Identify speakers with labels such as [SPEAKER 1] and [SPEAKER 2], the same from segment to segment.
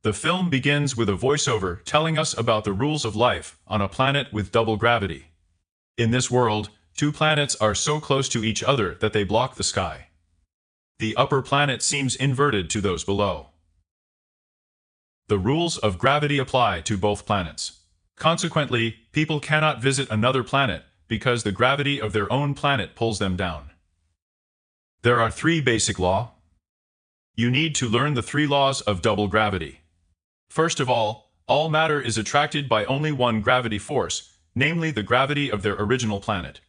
[SPEAKER 1] The film begins with a voiceover telling us about the rules of life on a planet with double gravity. In this world, two planets are so close to each other that they block the sky. The upper planet seems inverted to those below. The rules of gravity apply to both planets. Consequently, people cannot visit another planet because the gravity of their own planet pulls them down. There are three basic laws. You need to learn the three laws of double gravity. First of all matter is attracted by only one gravity force, namely the gravity of their original planet.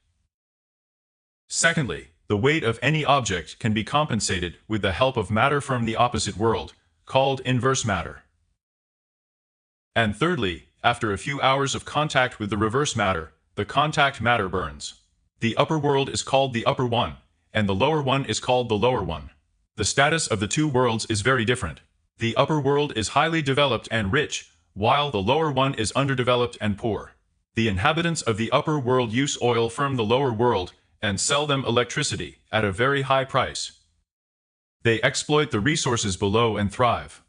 [SPEAKER 1] Secondly, the weight of any object can be compensated with the help of matter from the opposite world, called inverse matter. And thirdly, after a few hours of contact with the reverse matter, the contact matter burns. The upper world is called the upper one, and the lower one is called the lower one. The status of the two worlds is very different. The upper world is highly developed and rich, while the lower one is underdeveloped and poor. The inhabitants of the upper world use oil from the lower world and sell them electricity at a very high price. They exploit the resources below and thrive.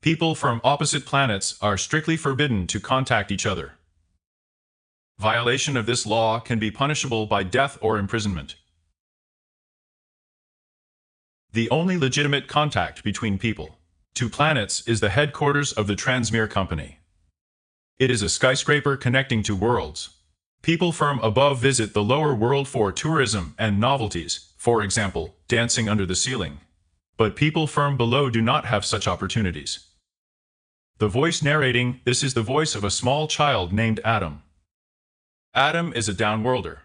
[SPEAKER 1] People from opposite planets are strictly forbidden to contact each other. Violation of this law can be punishable by death or imprisonment. The only legitimate contact between two planets is the headquarters of the Transmere Company. It is a skyscraper connecting two worlds. People from above visit the lower world for tourism and novelties, for example, dancing under the ceiling. But people from below do not have such opportunities. The voice narrating this is the voice of a small child named Adam. Adam is a downworlder.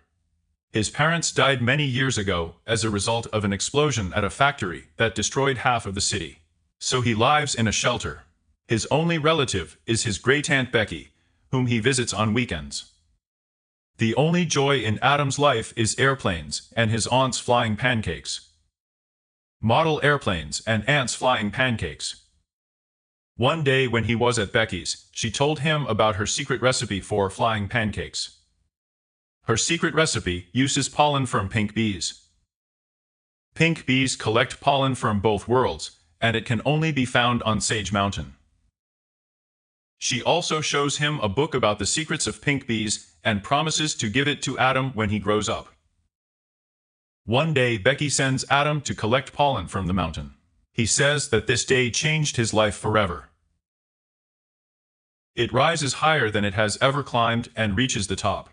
[SPEAKER 1] His parents died many years ago as a result of an explosion at a factory that destroyed half of the city. So he lives in a shelter. His only relative is his great-aunt Becky, whom he visits on weekends. The only joy in Adam's life is airplanes and his aunt's flying pancakes. Model airplanes and ants flying pancakes. One day when he was at Becky's, she told him about her secret recipe for flying pancakes. Her secret recipe uses pollen from pink bees. Pink bees collect pollen from both worlds, and it can only be found on Sage Mountain. She also shows him a book about the secrets of pink bees and promises to give it to Adam when he grows up. One day Becky sends Adam to collect pollen from the mountain. He says that this day changed his life forever. It rises higher than it has ever climbed and reaches the top.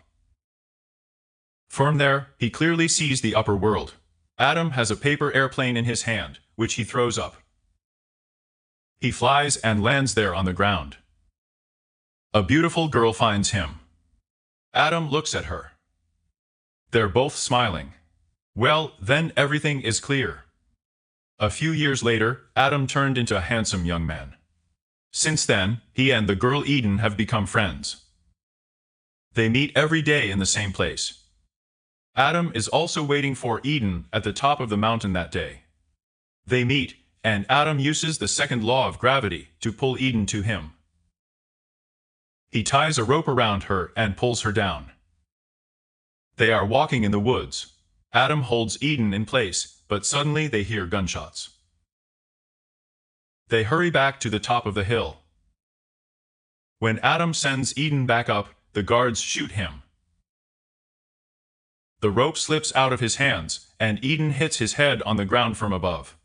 [SPEAKER 1] From there, he clearly sees the upper world. Adam has a paper airplane in his hand, which he throws up. He flies and lands there on the ground. A beautiful girl finds him. Adam looks at her. They're both smiling. Well, then everything is clear. A few years later, Adam turned into a handsome young man. Since then, he and the girl Eden have become friends. They meet every day in the same place. Adam is also waiting for Eden at the top of the mountain that day. They meet, and Adam uses the second law of gravity to pull Eden to him. He ties a rope around her and pulls her down. They are walking in the woods. Adam holds Eden in place, but suddenly they hear gunshots. They hurry back to the top of the hill. When Adam sends Eden back up, the guards shoot him. The rope slips out of his hands, and Eden hits his head on the ground from above.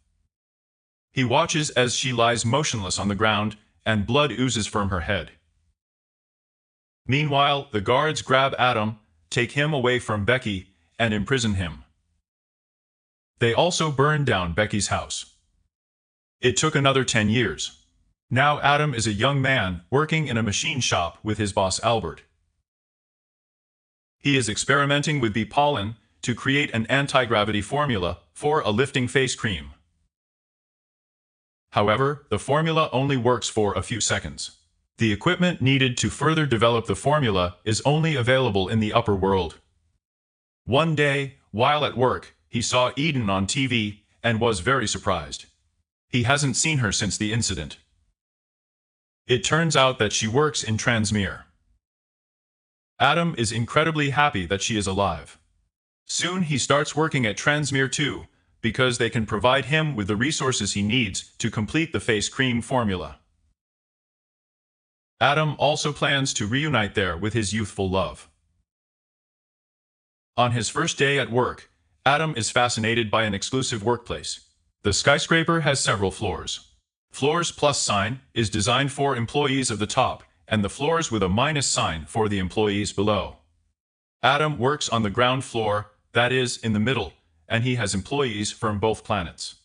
[SPEAKER 1] He watches as she lies motionless on the ground, and blood oozes from her head. Meanwhile, the guards grab Adam, take him away from Becky, and imprison him. They also burn down Becky's house. It took another 10 years. Now Adam is a young man working in a machine shop with his boss Albert. He is experimenting with bee pollen to create an anti-gravity formula for a lifting face cream. However, the formula only works for a few seconds. The equipment needed to further develop the formula is only available in the upper world. One day, while at work, he saw Eden on TV and was very surprised. He hasn't seen her since the incident. It turns out that she works in Transmere. Adam is incredibly happy that she is alive. Soon he starts working at Transmere too, because they can provide him with the resources he needs to complete the face cream formula. Adam also plans to reunite there with his youthful love. On his first day at work, Adam is fascinated by an exclusive workplace. The skyscraper has several floors. Floors plus sign is designed for employees of the top, and the floors with a minus sign for the employees below. Adam works on the ground floor, that is, in the middle, and he has employees from both planets.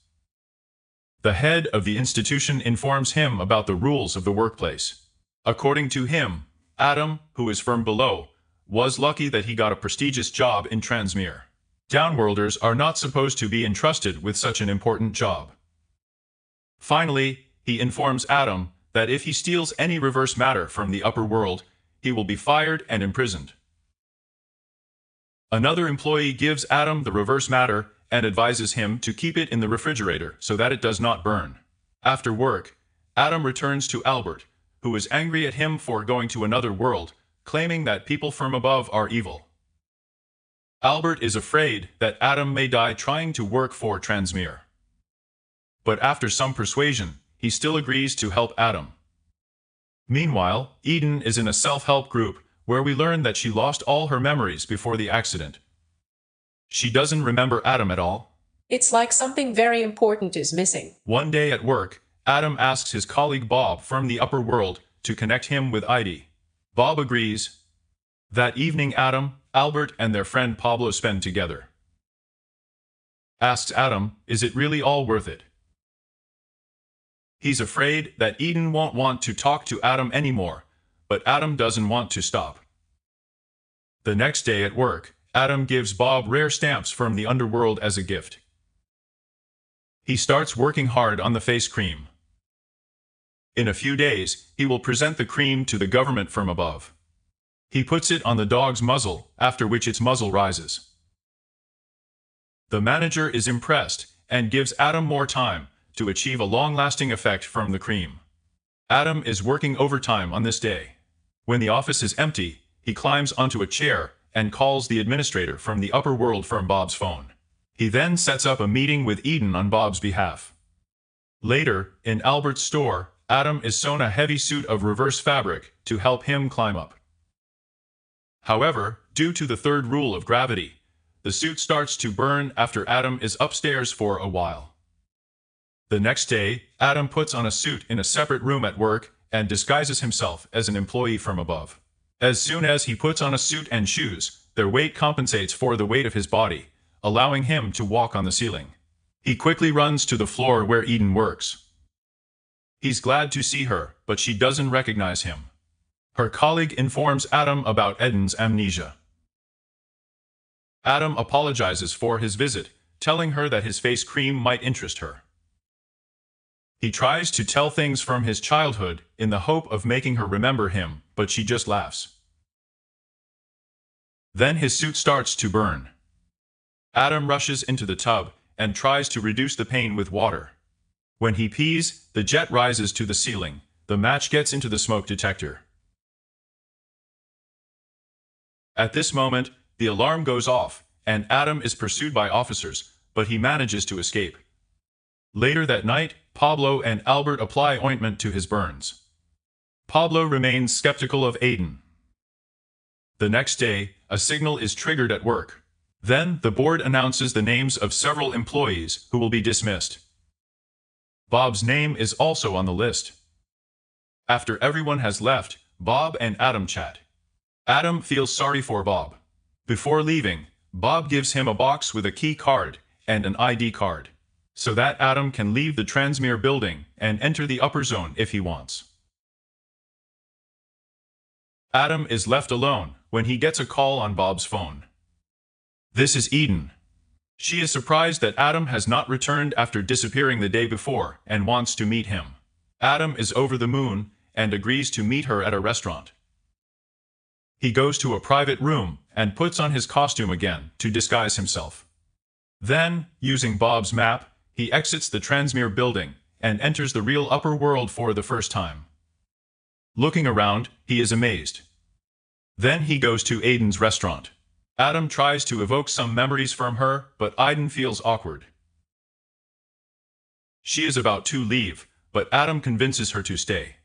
[SPEAKER 1] The head of the institution informs him about the rules of the workplace. According to him, Adam, who is from below, was lucky that he got a prestigious job in Transmere. Downworlders are not supposed to be entrusted with such an important job. Finally, he informs Adam that if he steals any reverse matter from the upper world, he will be fired and imprisoned. Another employee gives Adam the reverse matter and advises him to keep it in the refrigerator so that it does not burn. After work, Adam returns to Albert, who is angry at him for going to another world, claiming that people from above are evil. Albert is afraid that Adam may die trying to work for Transmere. But after some persuasion, he still agrees to help Adam. Meanwhile, Eden is in a self-help group where we learn that she lost all her memories before the accident. She doesn't remember Adam at all.
[SPEAKER 2] It's like something very important is missing.
[SPEAKER 1] One day at work, Adam asks his colleague Bob from the upper world to connect him with Heidi. Bob agrees. That evening Adam, Albert and their friend Pablo spend together. Asks Adam, is it really all worth it? He's afraid that Eden won't want to talk to Adam anymore, but Adam doesn't want to stop. The next day at work, Adam gives Bob rare stamps from the underworld as a gift. He starts working hard on the face cream. In a few days, he will present the cream to the government from above. He puts it on the dog's muzzle, after which its muzzle rises. The manager is impressed and gives Adam more time to achieve a long-lasting effect from the cream. Adam is working overtime on this day. When the office is empty, he climbs onto a chair and calls the administrator from the upper world from Bob's phone. He then sets up a meeting with Eden on Bob's behalf. Later, in Albert's store, Adam is sewn a heavy suit of reverse fabric to help him climb up. However, due to the third rule of gravity, the suit starts to burn after Adam is upstairs for a while. The next day, Adam puts on a suit in a separate room at work and disguises himself as an employee from above. As soon as he puts on a suit and shoes, their weight compensates for the weight of his body, allowing him to walk on the ceiling. He quickly runs to the floor where Eden works. He's glad to see her, but she doesn't recognize him. Her colleague informs Adam about Eden's amnesia. Adam apologizes for his visit, telling her that his face cream might interest her. He tries to tell things from his childhood in the hope of making her remember him, but she just laughs. Then his suit starts to burn. Adam rushes into the tub and tries to reduce the pain with water. When he pees, the jet rises to the ceiling. The match gets into the smoke detector. At this moment, the alarm goes off, and Adam is pursued by officers, but he manages to escape. Later that night, Pablo and Albert apply ointment to his burns. Pablo remains skeptical of Eden. The next day, a signal is triggered at work. Then, the board announces the names of several employees who will be dismissed. Bob's name is also on the list. After everyone has left, Bob and Adam chat. Adam feels sorry for Bob. Before leaving, Bob gives him a box with a key card and an ID card, so that Adam can leave the Transmere building and enter the upper zone if he wants. Adam is left alone when he gets a call on Bob's phone. This is Eden. She is surprised that Adam has not returned after disappearing the day before and wants to meet him. Adam is over the moon and agrees to meet her at a restaurant. He goes to a private room and puts on his costume again to disguise himself. Then, using Bob's map, he exits the Transmere building and enters the real upper world for the first time. Looking around, he is amazed. Then he goes to Aiden's restaurant. Adam tries to evoke some memories from her, but Aiden feels awkward. She is about to leave, but Adam convinces her to stay.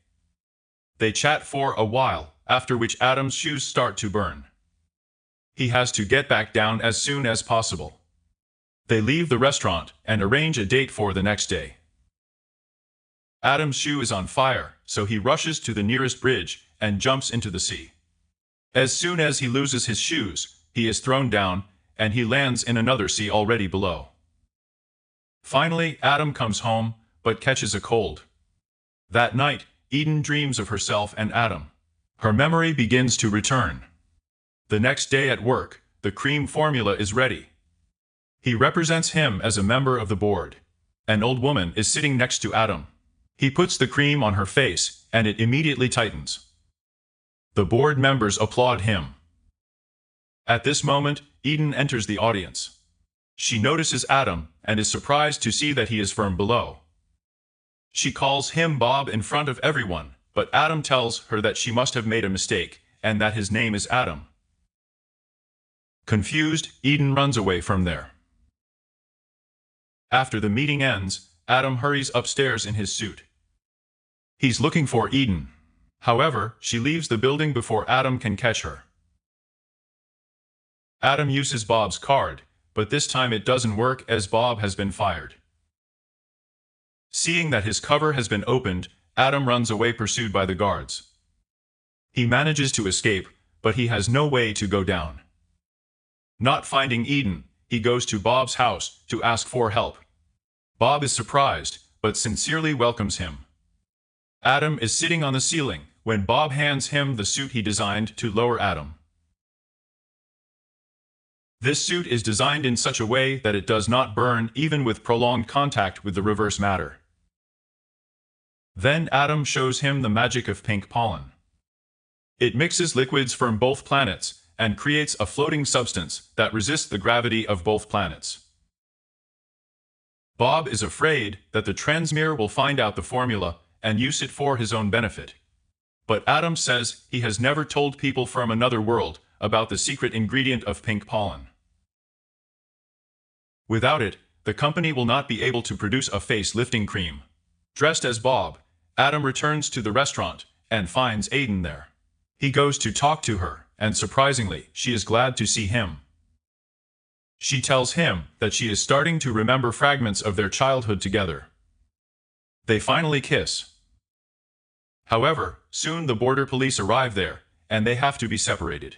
[SPEAKER 1] They chat for a while, after which Adam's shoes start to burn. He has to get back down as soon as possible. They leave the restaurant and arrange a date for the next day. Adam's shoe is on fire, so he rushes to the nearest bridge and jumps into the sea. As soon as he loses his shoes, he is thrown down, and he lands in another sea already below. Finally, Adam comes home, but catches a cold. That night, Eden dreams of herself and Adam. Her memory begins to return. The next day at work, the cream formula is ready. He represents him as a member of the board. An old woman is sitting next to Adam. He puts the cream on her face, and it immediately tightens. The board members applaud him. At this moment, Eden enters the audience. She notices Adam and is surprised to see that he is from below. She calls him Bob in front of everyone, but Adam tells her that she must have made a mistake and that his name is Adam. Confused, Eden runs away from there. After the meeting ends, Adam hurries upstairs in his suit. He's looking for Eden. However, she leaves the building before Adam can catch her. Adam uses Bob's card, but this time it doesn't work as Bob has been fired. Seeing that his cover has been opened, Adam runs away pursued by the guards. He manages to escape, but he has no way to go down. Not finding Eden, he goes to Bob's house to ask for help. Bob is surprised, but sincerely welcomes him. Adam is sitting on the ceiling when Bob hands him the suit he designed to lower Adam. This suit is designed in such a way that it does not burn even with prolonged contact with the reverse matter. Then Adam shows him the magic of pink pollen. It mixes liquids from both planets and creates a floating substance that resists the gravity of both planets. Bob is afraid that the transmitter will find out the formula and use it for his own benefit. But Adam says he has never told people from another world about the secret ingredient of pink pollen. Without it, the company will not be able to produce a face-lifting cream. Dressed as Bob, Adam returns to the restaurant and finds Aiden there. He goes to talk to her, and surprisingly, she is glad to see him. She tells him that she is starting to remember fragments of their childhood together. They finally kiss. However, soon the border police arrive there, and they have to be separated.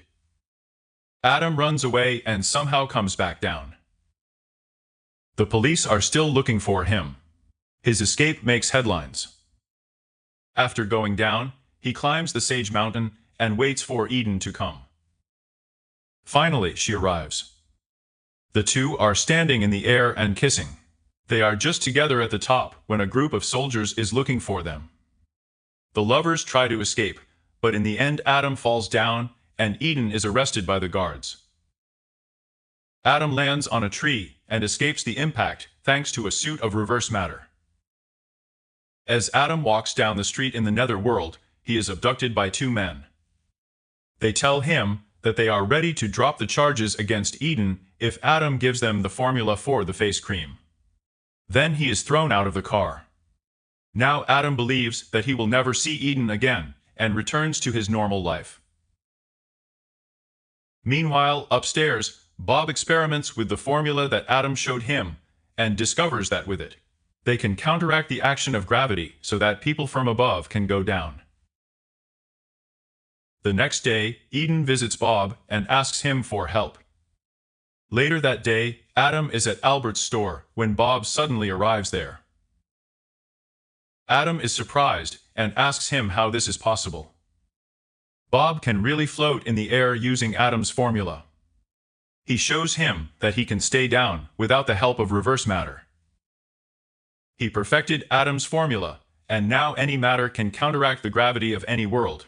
[SPEAKER 1] Adam runs away and somehow comes back down. The police are still looking for him. His escape makes headlines. After going down, he climbs the Sage Mountain and waits for Eden to come. Finally, she arrives. The two are standing in the air and kissing. They are just together at the top when a group of soldiers is looking for them. The lovers try to escape, but in the end Adam falls down and Eden is arrested by the guards. Adam lands on a tree and escapes the impact thanks to a suit of reverse matter. As Adam walks down the street in the netherworld, he is abducted by two men. They tell him that they are ready to drop the charges against Eden if Adam gives them the formula for the face cream. Then he is thrown out of the car. Now Adam believes that he will never see Eden again and returns to his normal life. Meanwhile, upstairs, Bob experiments with the formula that Adam showed him and discovers that with it, they can counteract the action of gravity so that people from above can go down. The next day, Eden visits Bob and asks him for help. Later that day, Adam is at Albert's store when Bob suddenly arrives there. Adam is surprised and asks him how this is possible. Bob can really float in the air using Adam's formula. He shows him that he can stay down without the help of reverse matter. He perfected Adam's formula, and now any matter can counteract the gravity of any world.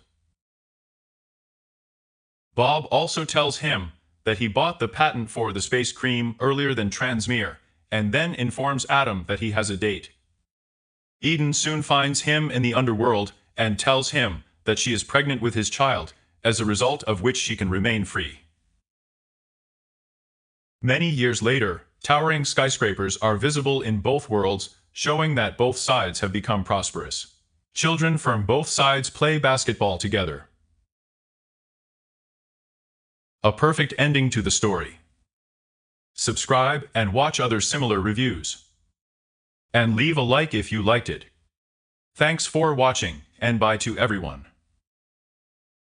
[SPEAKER 1] Bob also tells him that he bought the patent for the space cream earlier than Transmere, and then informs Adam that he has a date. Eden soon finds him in the underworld and tells him that she is pregnant with his child, as a result of which she can remain free. Many years later, towering skyscrapers are visible in both worlds, showing that both sides have become prosperous. Children from both sides play basketball together. A perfect ending to the story. Subscribe and watch other similar reviews. And leave a like if you liked it. Thanks for watching, and bye to everyone.